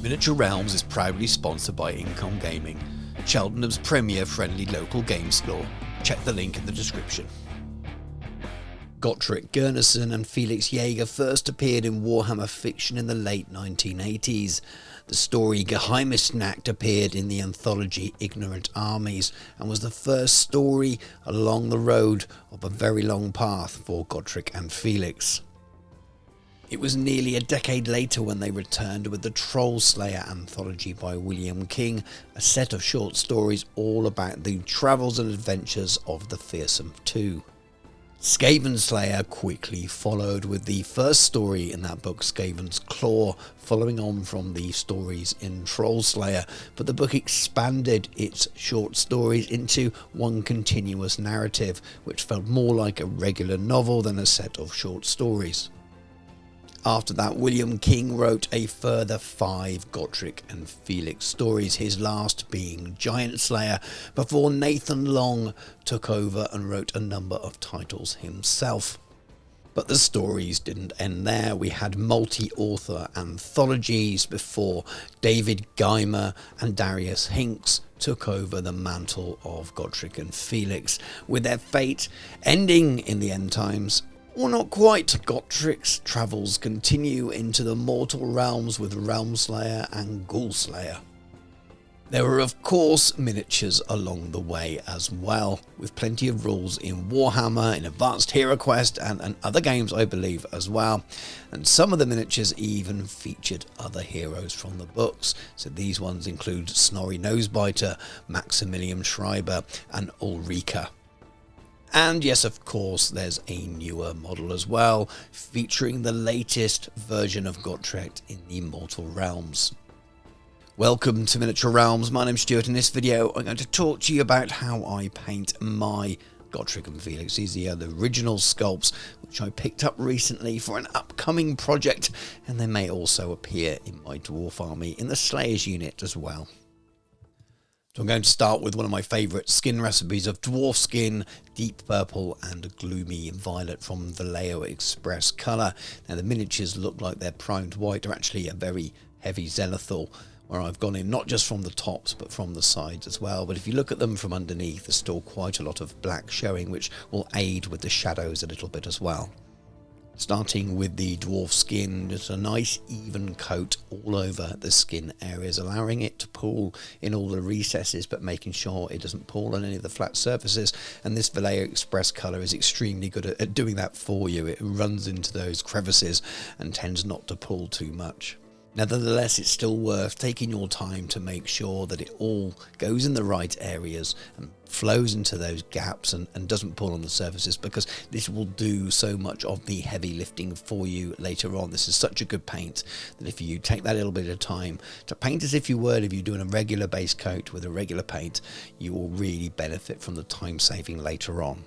Miniature Realms is proudly sponsored by Incom Gaming, Cheltenham's premier friendly local game store. Check the link in the description. Gotrek and Felix Jaeger first appeared in Warhammer fiction in the late 1980s. The story Geheimnisnacht appeared in the anthology Ignorant Armies and was the first story along the road of a very long path for Gotrek and Felix. It was nearly a decade later when they returned with the Trollslayer anthology by William King, a set of short stories all about the travels and adventures of the fearsome two. Skaven Slayer quickly followed with the first story in that book, Skaven's Claw, following on from the stories in Trollslayer, but the book expanded its short stories into one continuous narrative, which felt more like a regular novel than a set of short stories. After that, William King wrote a further 5 Gotrek and Felix stories, his last being Giant Slayer, before Nathan Long took over and wrote a number of titles himself. But the stories didn't end there. We had multi-author anthologies before David Geimer and Darius Hinks took over the mantle of Gotrek and Felix, with their fate ending in the end times. Or not quite. Gotrek's travels continue into the mortal realms with Realmslayer and Ghoulslayer. There were of course miniatures along the way as well, with plenty of rules in Warhammer, in Advanced Hero Quest and other games I believe as well, and some of the miniatures even featured other heroes from the books, so these ones include Snorri Nosebiter, Maximilian Schreiber and Ulrika. And yes, of course, there's a newer model as well, featuring the latest version of Gotrek in the Mortal Realms. Welcome to Miniature Realms, my name's Stuart. In this video I'm going to talk to you about how I paint my Gotrek and Felix. These are the original sculpts which I picked up recently for an upcoming project, and they may also appear in my Dwarf army in the Slayers unit as well. So I'm going to start with one of my favourite skin recipes of dwarf skin, deep purple and gloomy violet from Vallejo Express colour. Now the miniatures look like they're primed white. They're actually a very heavy zenithal, where I've gone in not just from the tops but from the sides as well. But if you look at them from underneath, there's still quite a lot of black showing, which will aid with the shadows a little bit as well. Starting with the dwarf skin, just a nice even coat all over the skin areas, allowing it to pool in all the recesses but making sure it doesn't pool on any of the flat surfaces, and this Vallejo Express colour is extremely good at doing that for you. It runs into those crevices and tends not to pull too much. Nevertheless, it's still worth taking your time to make sure that it all goes in the right areas and flows into those gaps and doesn't pull on the surfaces, because this will do so much of the heavy lifting for you later on. This is such a good paint that if you take that little bit of time to paint as if you would if you're doing a regular base coat with a regular paint, you will really benefit from the time saving later on.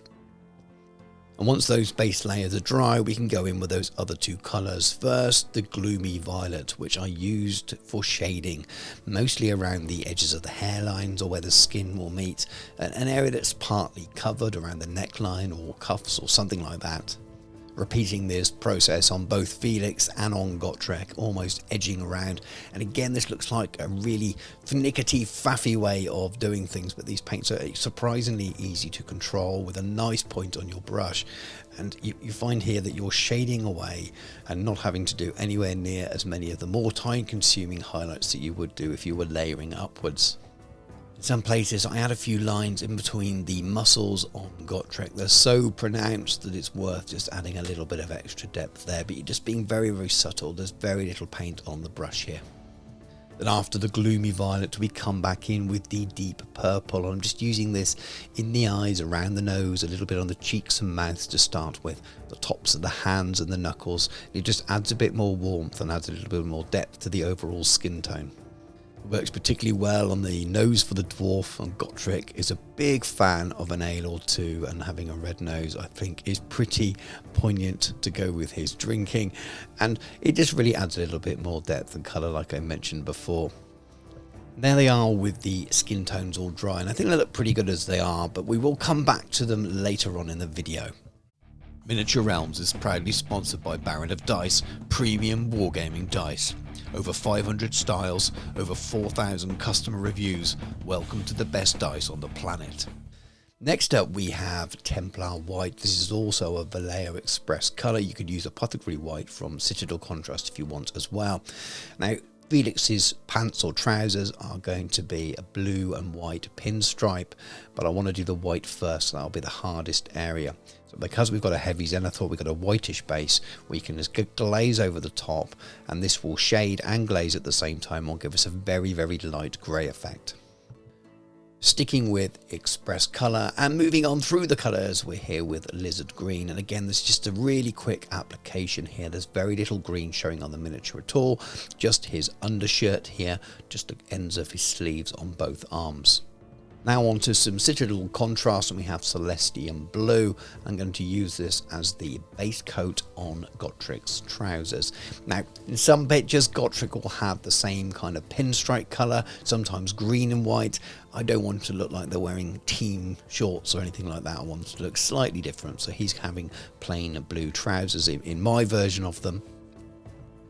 And once those base layers are dry, we can go in with those other two colours. First, the gloomy violet, which I used for shading, mostly around the edges of the hairlines or where the skin will meet, an area that's partly covered around the neckline or cuffs or something like that. Repeating this process on both Felix and on Gotrek, almost edging around. And again, this looks like a really finicky, faffy way of doing things, but these paints are surprisingly easy to control with a nice point on your brush. And you find here that you're shading away and not having to do anywhere near as many of the more time-consuming highlights that you would do if you were layering upwards. In some places I add a few lines in between the muscles on Gotrek. They're so pronounced that it's worth just adding a little bit of extra depth there, but you're just being very, very subtle. There's very little paint on the brush here. Then after the gloomy violet, we come back in with the deep purple. I'm just using this in the eyes, around the nose, a little bit on the cheeks and mouth to start with, the tops of the hands and the knuckles. It just adds a bit more warmth and adds a little bit more depth to the overall skin tone. Works particularly well on the nose for the dwarf, and Gotrek is a big fan of an ale or two, and having a red nose I think is pretty poignant to go with his drinking, and it just really adds a little bit more depth and colour like I mentioned before. There they are with the skin tones all dry, and I think they look pretty good as they are, but we will come back to them later on in the video. Miniature Realms is proudly sponsored by Baron of Dice, premium wargaming dice. Over 500 styles, over 4,000 customer reviews. Welcome to the best dice on the planet. Next up we have Templar White. This is also a Vallejo Express colour. You could use Apothecary White from Citadel Contrast if you want as well. Now, Felix's pants or trousers are going to be a blue and white pinstripe, but I want to do the white first, so that'll be the hardest area. So because we've got a heavy Zenithor, we've got a whitish base, we can just glaze over the top, and this will shade and glaze at the same time, or give us a very, very light grey effect. Sticking with Express colour and moving on through the colours, we're here with Lizard Green, and again this is just a really quick application here. There's very little green showing on the miniature at all, just his undershirt here, just the ends of his sleeves on both arms. Now on to some Citadel Contrast, and we have Celestium Blue. I'm going to use this as the base coat on Gotrek's trousers. Now, in some pictures, Gotrek will have the same kind of pinstripe colour, sometimes green and white. I don't want it to look like they're wearing team shorts or anything like that. I want it to look slightly different, so he's having plain blue trousers in my version of them.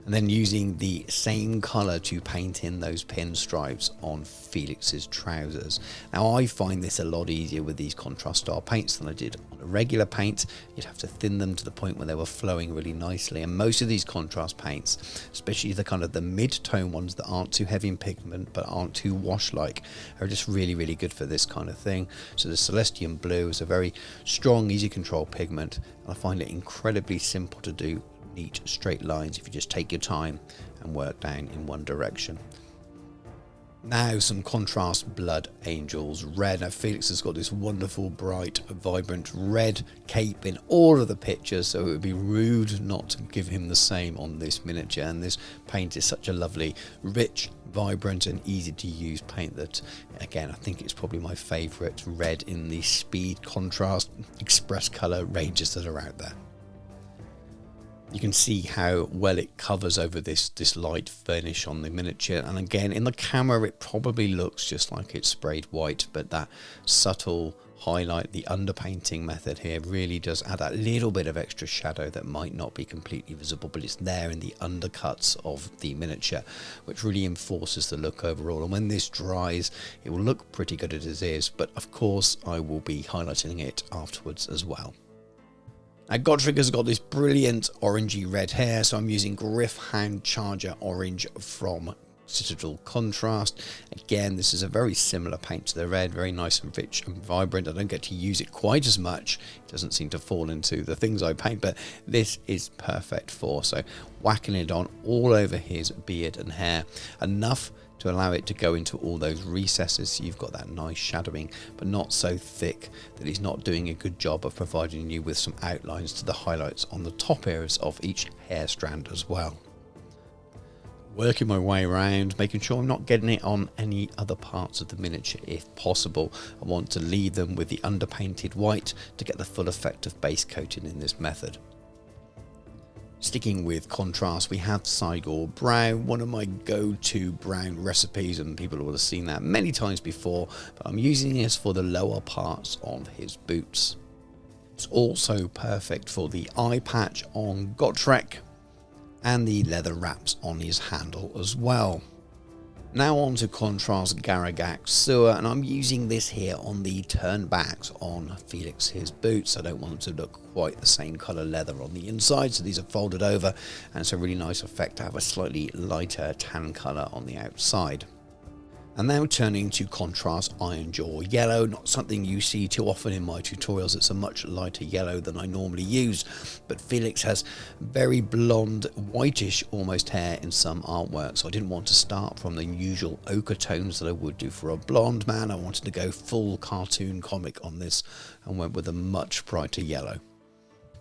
And then using the same colour to paint in those pinstripes on Felix's trousers. Now I find this a lot easier with these contrast style paints than I did on a regular paint. You'd have to thin them to the point where they were flowing really nicely, and most of these contrast paints, especially the kind of the mid-tone ones that aren't too heavy in pigment but aren't too wash-like, are just really, really good for this kind of thing. So the Celestium Blue is a very strong, easy control pigment, and I find it incredibly simple to do neat straight lines if you just take your time and work down in one direction. Now some contrast Blood Angels Red. Now Felix has got this wonderful bright vibrant red cape in all of the pictures, so it would be rude not to give him the same on this miniature, and this paint is such a lovely rich, vibrant and easy to use paint that, again, I think it's probably my favourite red in the speed contrast express colour ranges that are out there. You can see how well it covers over this light finish on the miniature, and again in the camera it probably looks just like it's sprayed white, but that subtle highlight, the underpainting method here, really does add that little bit of extra shadow that might not be completely visible, but it's there in the undercuts of the miniature, which really enforces the look overall. And when this dries, it will look pretty good as it is, but of course I will be highlighting it afterwards as well. Now Gotrek has got this brilliant orangey red hair, so I'm using Griffhound Charger Orange from Citadel Contrast. Again, this is a very similar paint to the red, very nice and rich and vibrant. I don't get to use it quite as much. It doesn't seem to fall into the things I paint, but this is perfect for. So whacking it on all over his beard and hair, enough to allow it to go into all those recesses, so you've got that nice shadowing, but not so thick that he's not doing a good job of providing you with some outlines to the highlights on the top areas of each hair strand as well. Working my way around, making sure I'm not getting it on any other parts of the miniature if possible. I want to leave them with the underpainted white to get the full effect of base coating in this method. Sticking with contrast, we have Cygor Brown, one of my go-to brown recipes, and people will have seen that many times before, but I'm using this for the lower parts of his boots. It's also perfect for the eye patch on Gotrek and the leather wraps on his handle as well. Now on to contrast Garagak Sewer, and I'm using this here on the turnbacks on Felix's boots. I don't want them to look quite the same colour leather on the inside, so these are folded over, and it's a really nice effect to have a slightly lighter tan colour on the outside. And now turning to contrast Iron Jaw Yellow, not something you see too often in my tutorials. It's a much lighter yellow than I normally use, but Felix has very blonde, whitish almost hair in some artwork, so I didn't want to start from the usual ochre tones that I would do for a blonde man. I wanted to go full cartoon comic on this and went with a much brighter yellow.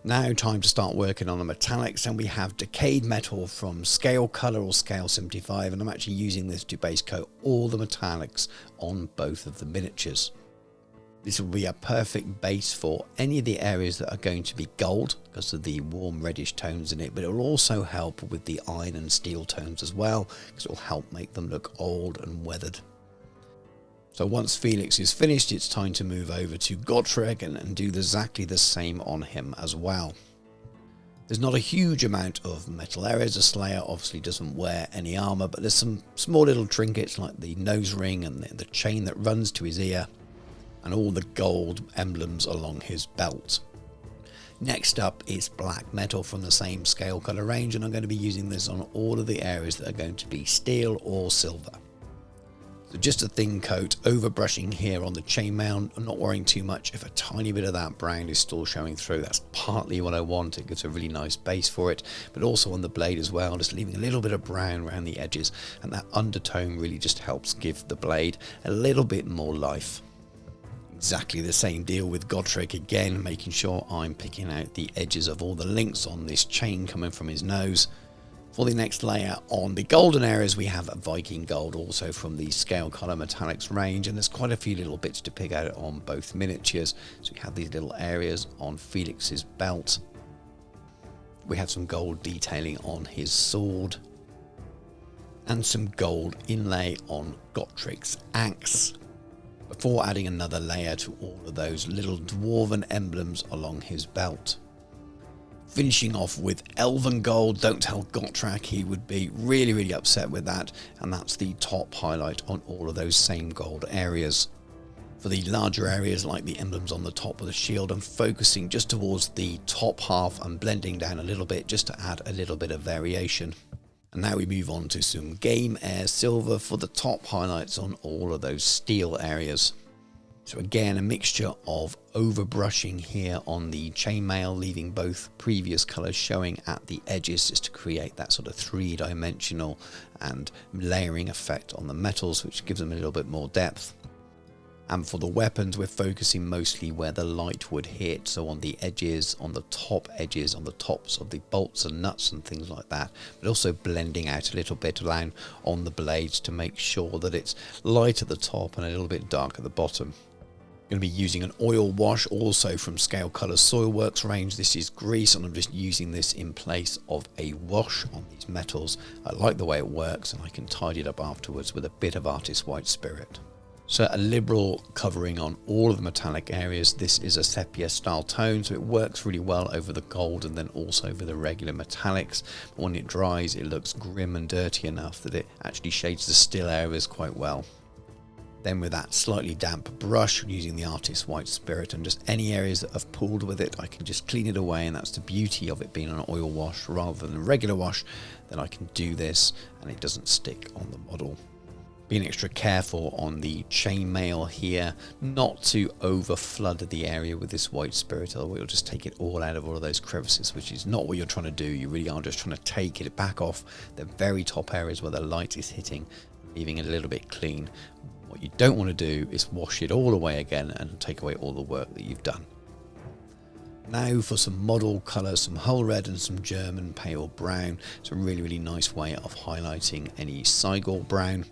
Now time to start working on the metallics, and we have Decayed Metal from Scale Colour or Scale 75, and I'm actually using this to base coat all the metallics on both of the miniatures. This will be a perfect base for any of the areas that are going to be gold because of the warm reddish tones in it, but it will also help with the iron and steel tones as well, because it will help make them look old and weathered. So once Felix is finished, it's time to move over to Gotrek and do exactly the same on him as well. There's not a huge amount of metal areas. The Slayer obviously doesn't wear any armour, but there's some small little trinkets like the nose ring and the chain that runs to his ear, and all the gold emblems along his belt. Next up is black metal from the same scale colour range, and I'm going to be using this on all of the areas that are going to be steel or silver. So just a thin coat, overbrushing here on the chainmail. I'm not worrying too much if a tiny bit of that brown is still showing through. That's partly what I want. It gives a really nice base for it, but also on the blade as well, just leaving a little bit of brown around the edges, and that undertone really just helps give the blade a little bit more life. Exactly the same deal with Gotrek again, making sure I'm picking out the edges of all the links on this chain coming from his nose. For the next layer on the golden areas, we have Viking gold, also from the scale colour metallics range, and there's quite a few little bits to pick out on both miniatures. So we have these little areas on Felix's belt. We have some gold detailing on his sword, and some gold inlay on Gotrek's axe, before adding another layer to all of those little dwarven emblems along his belt. Finishing off with elven gold. Don't tell Gotrek, he would be really upset with that, and that's the top highlight on all of those same gold areas. For the larger areas like the emblems on the top of the shield, I'm focusing just towards the top half and blending down a little bit just to add a little bit of variation. And now we move on to some Game Air Silver for the top highlights on all of those steel areas. So again, a mixture of overbrushing here on the chainmail, leaving both previous colours showing at the edges just to create that sort of three-dimensional and layering effect on the metals, which gives them a little bit more depth. And for the weapons, we're focusing mostly where the light would hit, so on the edges, on the top edges, on the tops of the bolts and nuts and things like that, but also blending out a little bit down on the blades to make sure that it's light at the top and a little bit dark at the bottom. Going to be using an oil wash, also from Scale Colours Soilworks range. This is grease, and I'm just using this in place of a wash on these metals. I like the way it works, and I can tidy it up afterwards with a bit of Artist White Spirit. So a liberal covering on all of the metallic areas. This is a sepia style tone, so it works really well over the gold and then also over the regular metallics. But when it dries, it looks grim and dirty enough that it actually shades the still areas quite well. Then with that slightly damp brush, using the Artist White Spirit, and just any areas that I've pulled with it, I can just clean it away, and that's the beauty of it being an oil wash rather than a regular wash, that I can do this and it doesn't stick on the model. Being extra careful on the chainmail here, not to over flood the area with this white spirit, otherwise it'll just take it all out of all of those crevices, which is not what you're trying to do. You really are just trying to take it back off the very top areas where the light is hitting, leaving it a little bit clean. What you don't want to do is wash it all away again and take away all the work that you've done. Now for some model colours, some whole red and some German pale brown. It's a really nice way of highlighting any Cygor brown.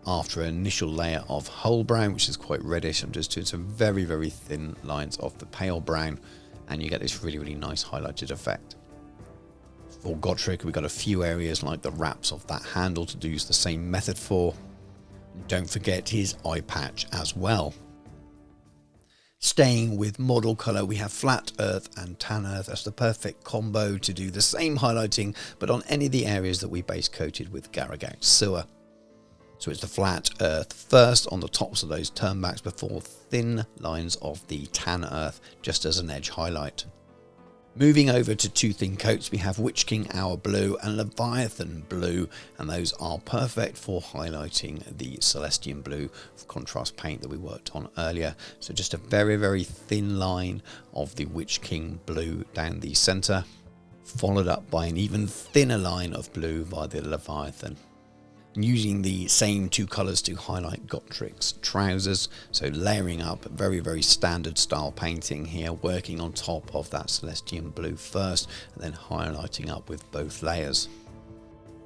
After an initial layer of whole brown, which is quite reddish, I'm just doing some very thin lines of the pale brown, and you get this really nice highlighted effect. For Gotrek, we've got a few areas like the wraps of that handle to use the same method for. Don't forget his eye patch as well. Staying with model colour, we have flat earth and tan earth. That's the perfect combo to do the same highlighting, but on any of the areas that we base coated with Garagount Sewer. So it's the flat earth first on the tops of those turnbacks before thin lines of the tan earth just as an edge highlight. Moving over to two thin coats, we have Witch King Hour Blue and Leviathan Blue, and those are perfect for highlighting the Celestian Blue contrast paint that we worked on earlier. So just a very thin line of the Witch King Blue down the centre, followed up by an even thinner line of blue by the Leviathan. Using the same two colours to highlight Gotrek's trousers, so layering up very standard style painting here, working on top of that Celestian Blue first and then highlighting up with both layers.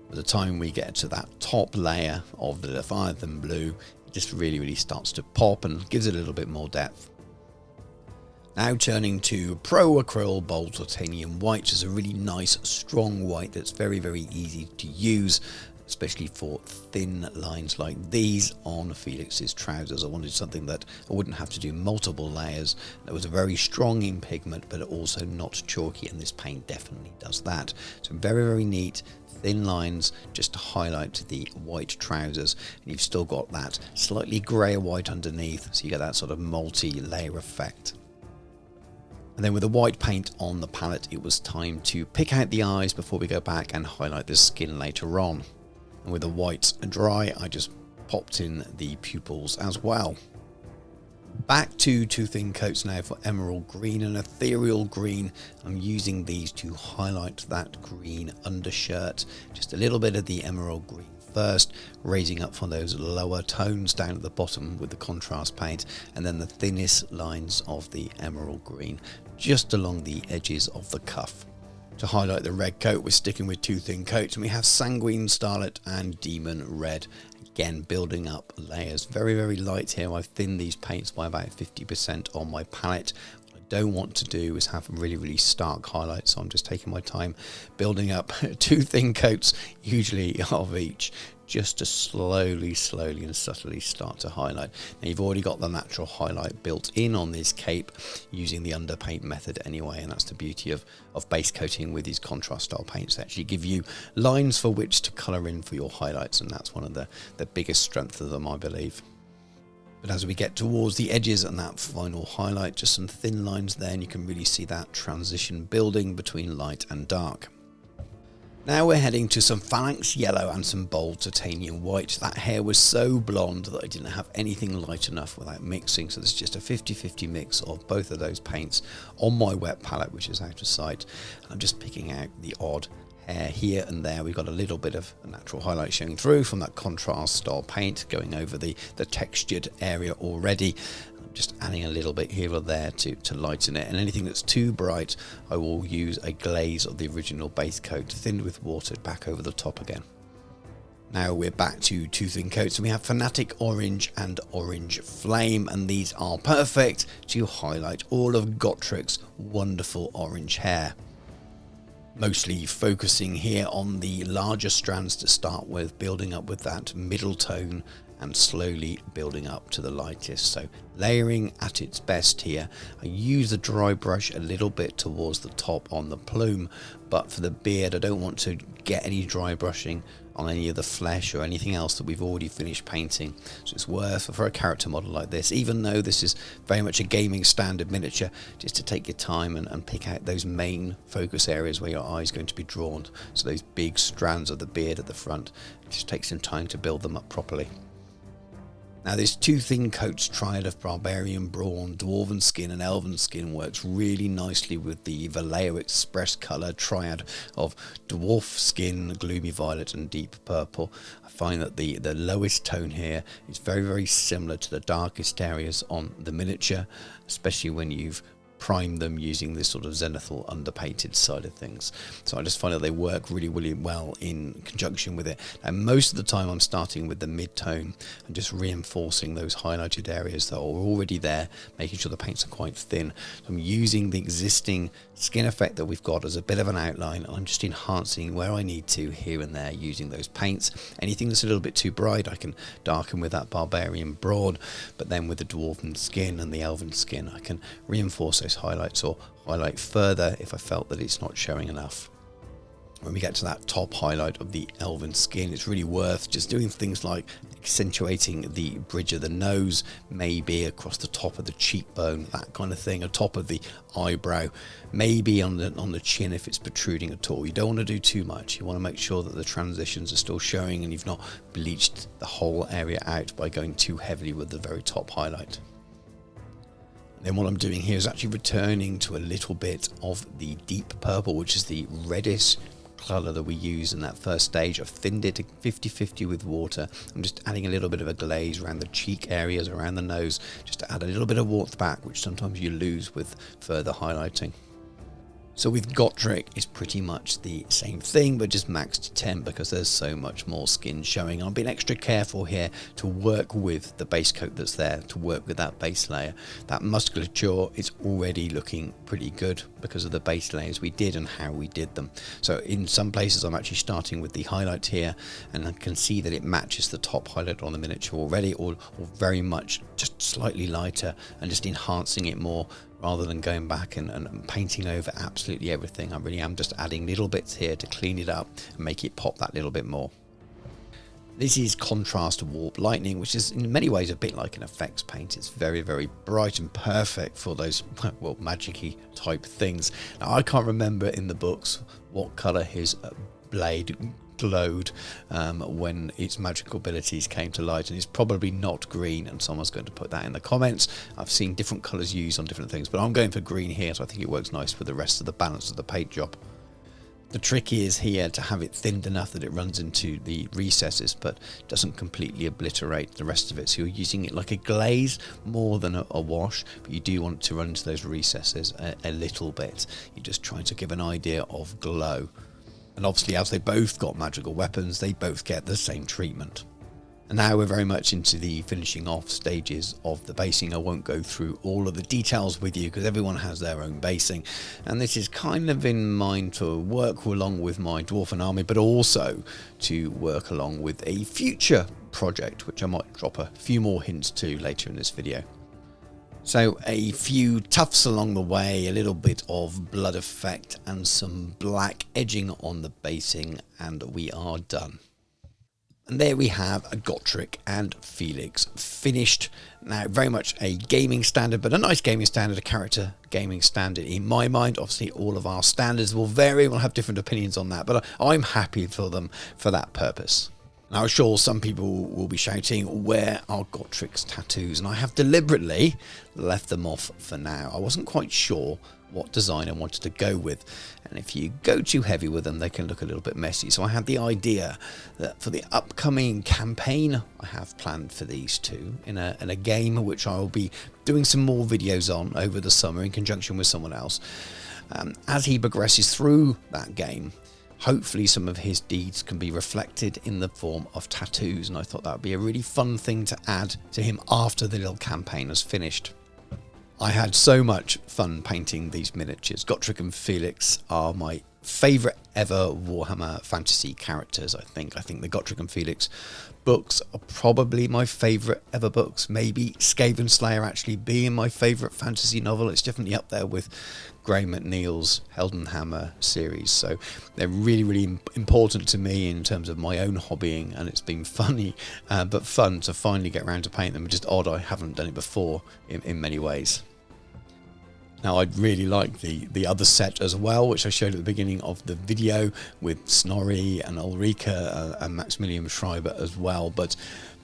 By the time we get to that top layer of the Leviathan Blue, it just really starts to pop and gives it a little bit more depth. Now turning to Pro Acryl Bold Titanium White, which is a really nice strong white that's very easy to use. especially for thin lines like these on Felix's trousers. I wanted something that I wouldn't have to do multiple layers, that was very strong in pigment but also not chalky, and this paint definitely does that. So very, very neat thin lines just to highlight the white trousers, and you've still got that slightly grey white underneath, so you get that sort of multi-layer effect. And then with the white paint on the palette, it was time to pick out the eyes before we go back and highlight the skin later on. And with the whites dry, I just popped in the pupils as well. Back to two thin coats now for emerald green and ethereal green. I'm using these to highlight that green undershirt. Just a little bit of the emerald green first, raising up from those lower tones down at the bottom with the contrast paint, and then the thinnest lines of the emerald green just along the edges of the cuff. To highlight the red coat, we're sticking with two thin coats, and we have Sanguine Starlet and Demon Red. Again, building up layers. Very, very light here. I've thinned these paints by about 50% on my palette. What I don't want to do is have really, really stark highlights, so I'm just taking my time building up two thin coats, usually of each, just to slowly and subtly start to highlight. Now you've already got the natural highlight built in on this cape using the underpaint method anyway, and that's the beauty of base coating with these contrast style paints. They actually give you lines for which to colour in for your highlights, and that's one of the biggest strengths of them, I believe. But as we get towards the edges and that final highlight, just some thin lines there, and you can really see that transition building between light and dark. Now we're heading to some phalanx yellow and some bold titanium white. That hair was so blonde that I didn't have anything light enough without mixing, so there's just a 50-50 mix of both of those paints on my wet palette, which is out of sight. I'm just picking out the odd hair here and there. We've got a little bit of a natural highlight showing through from that contrast style paint going over the textured area already. Just adding a little bit here or there to lighten it, and anything that's too bright I will use a glaze of the original base coat thinned with water back over the top again. Now we're back to two thin coats, and we have Fanatic Orange and Orange Flame, and these are perfect to highlight all of Gotrek's wonderful orange hair. Mostly focusing here on the larger strands to start with, building up with that middle tone and slowly building up to the lightest. So layering at its best here. I use the dry brush a little bit towards the top on the plume, but for the beard I don't want to get any dry brushing on any of the flesh or anything else that we've already finished painting. So it's worth, for a character model like this, even though this is very much a gaming standard miniature, just to take your time and pick out those main focus areas where your eye is going to be drawn. So those big strands of the beard at the front, just take some time to build them up properly. Now this two thin coats triad of barbarian brawn, dwarven skin and elven skin works really nicely with the Vallejo Express colour triad of dwarf skin, gloomy violet and deep purple. I find that the lowest tone here is very, very similar to the darkest areas on the miniature, especially when you've prime them using this sort of zenithal underpainted side of things. So I just find that they work really, really well in conjunction with it. And most of the time I'm starting with the mid-tone and just reinforcing those highlighted areas that are already there, making sure the paints are quite thin. So I'm using the existing skin effect that we've got as a bit of an outline, and I'm just enhancing where I need to here and there using those paints. Anything that's a little bit too bright I can darken with that barbarian brawn, but then with the dwarven skin and the elven skin I can reinforce those highlights or highlight further if I felt that it's not showing enough. When we get to that top highlight of the elven skin, it's really worth just doing things like accentuating the bridge of the nose, maybe across the top of the cheekbone, that kind of thing, on top of the eyebrow, maybe on the chin if it's protruding at all. You don't want to do too much. You want to make sure that the transitions are still showing and you've not bleached the whole area out by going too heavily with the very top highlight. Then what I'm doing here is actually returning to a little bit of the deep purple, which is the reddish colour that we use in that first stage. I've thinned it to 50-50 with water. I'm just adding a little bit of a glaze around the cheek areas, around the nose, just to add a little bit of warmth back, which sometimes you lose with further highlighting. So with Gotrek, it's pretty much the same thing, but just maxed to 10 because there's so much more skin showing. I'm being extra careful here to work with the base coat that's there, to work with that base layer. That musculature is already looking pretty good because of the base layers we did and how we did them. So in some places I'm actually starting with the highlight here, and I can see that it matches the top highlight on the miniature already, or very much just slightly lighter and just enhancing it more rather than going back and painting over absolutely everything. I really am just adding little bits here to clean it up and make it pop that little bit more. This is Contrast Warp Lightning, which is in many ways a bit like an effects paint. It's very, very bright and perfect for those, well, magic-y type things. Now, I can't remember in the books what colour his blade glowed when its magical abilities came to light, and it's probably not green, and someone's going to put that in the comments. I've seen different colours used on different things, but I'm going for green here, so I think it works nice with the rest of the balance of the paint job. The trick is here to have it thinned enough that it runs into the recesses but doesn't completely obliterate the rest of it. So you're using it like a glaze more than a wash, but you do want it to run into those recesses a little bit. You're just trying to give an idea of glow. And obviously, as they both got magical weapons, they both get the same treatment. And now we're very much into the finishing off stages of the basing. I won't go through all of the details with you because everyone has their own basing, and this is kind of in mind to work along with my dwarven army, but also to work along with a future project which I might drop a few more hints to later in this video. So a few tufts along the way, a little bit of blood effect and some black edging on the basing, and we are done. And there we have a Gotrek and Felix finished. Now, very much a gaming standard, but a nice gaming standard, a character gaming standard in my mind. Obviously, all of our standards will vary. We'll have different opinions on that, but I'm happy for them for that purpose. Now, I'm sure some people will be shouting, where are Gotrek's tattoos? And I have deliberately left them off for now. I wasn't quite sure what design I wanted to go with, and if you go too heavy with them, they can look a little bit messy. So I had the idea that for the upcoming campaign I have planned for these two in a game which I will be doing some more videos on over the summer in conjunction with someone else. As he progresses through that game, hopefully some of his deeds can be reflected in the form of tattoos, and I thought that would be a really fun thing to add to him after the little campaign has finished. I had so much fun painting these miniatures. Gotrek and Felix are my favourite ever Warhammer fantasy characters, I think. I think the Gotrek and Felix books are probably my favourite ever books. Maybe Skaven Slayer actually being my favourite fantasy novel. It's definitely up there with Graham McNeil's Heldenhammer series. So they're really, really important to me in terms of my own hobbying, and it's been funny but fun to finally get around to paint them. Just odd I haven't done it before in many ways. Now, I'd really like the other set as well, which I showed at the beginning of the video with Snorri and Ulrika and Maximilian Schreiber as well, but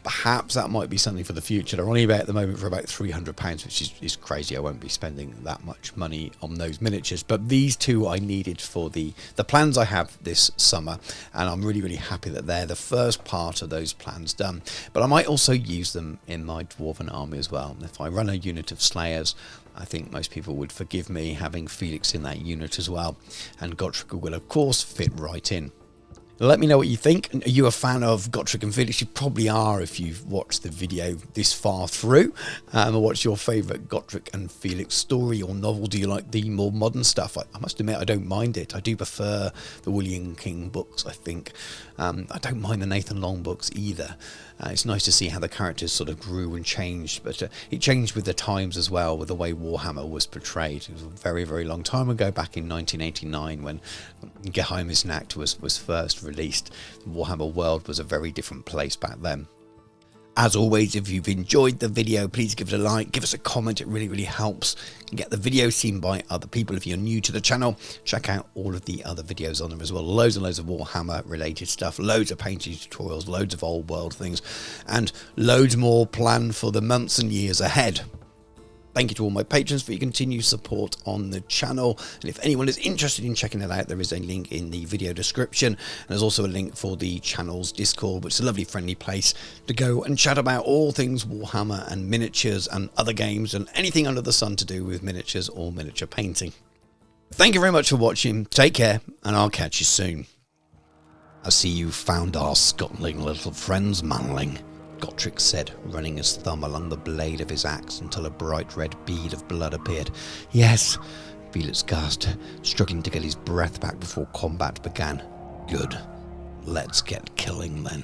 perhaps that might be something for the future. They're only about at the moment for about £300, which is crazy. I won't be spending that much money on those miniatures, but these two I needed for the plans I have this summer, and I'm really, really happy that they're the first part of those plans done. But I might also use them in my dwarven army as well. If I run a unit of Slayers, I think most people would forgive me having Felix in that unit as well, and Gotrek will of course fit right in. Let me know what you think. Are you a fan of Gotrek and Felix? You probably are if you've watched the video this far through. What's your favourite Gotrek and Felix story or novel? Do you like the more modern stuff? I must admit I don't mind it. I do prefer the William King books, I think. I don't mind the Nathan Long books either. It's nice to see how the characters sort of grew and changed, but it changed with the times as well, with the way Warhammer was portrayed. It was a very, very long time ago, back in 1989, when Geheimes Nacht was first released. The Warhammer world was a very different place back then. As always, if you've enjoyed the video, please give it a like, give us a comment. It really, really helps get the video seen by other people. If you're new to the channel, check out all of the other videos on there as well. Loads and loads of Warhammer related stuff, loads of painting tutorials, loads of old world things, and loads more planned for the months and years ahead. Thank you to all my patrons for your continued support on the channel, and if anyone is interested in checking it out, there is a link in the video description, and there's also a link for the channel's Discord, which is a lovely friendly place to go and chat about all things Warhammer and miniatures and other games and anything under the sun to do with miniatures or miniature painting. Thank you very much for watching, take care, and I'll catch you soon. I see you found our scuttling little friends, manling, Gotrek said, running his thumb along the blade of his axe until a bright red bead of blood appeared. Yes, Felix gasped, struggling to get his breath back before combat began. Good. Let's get killing then.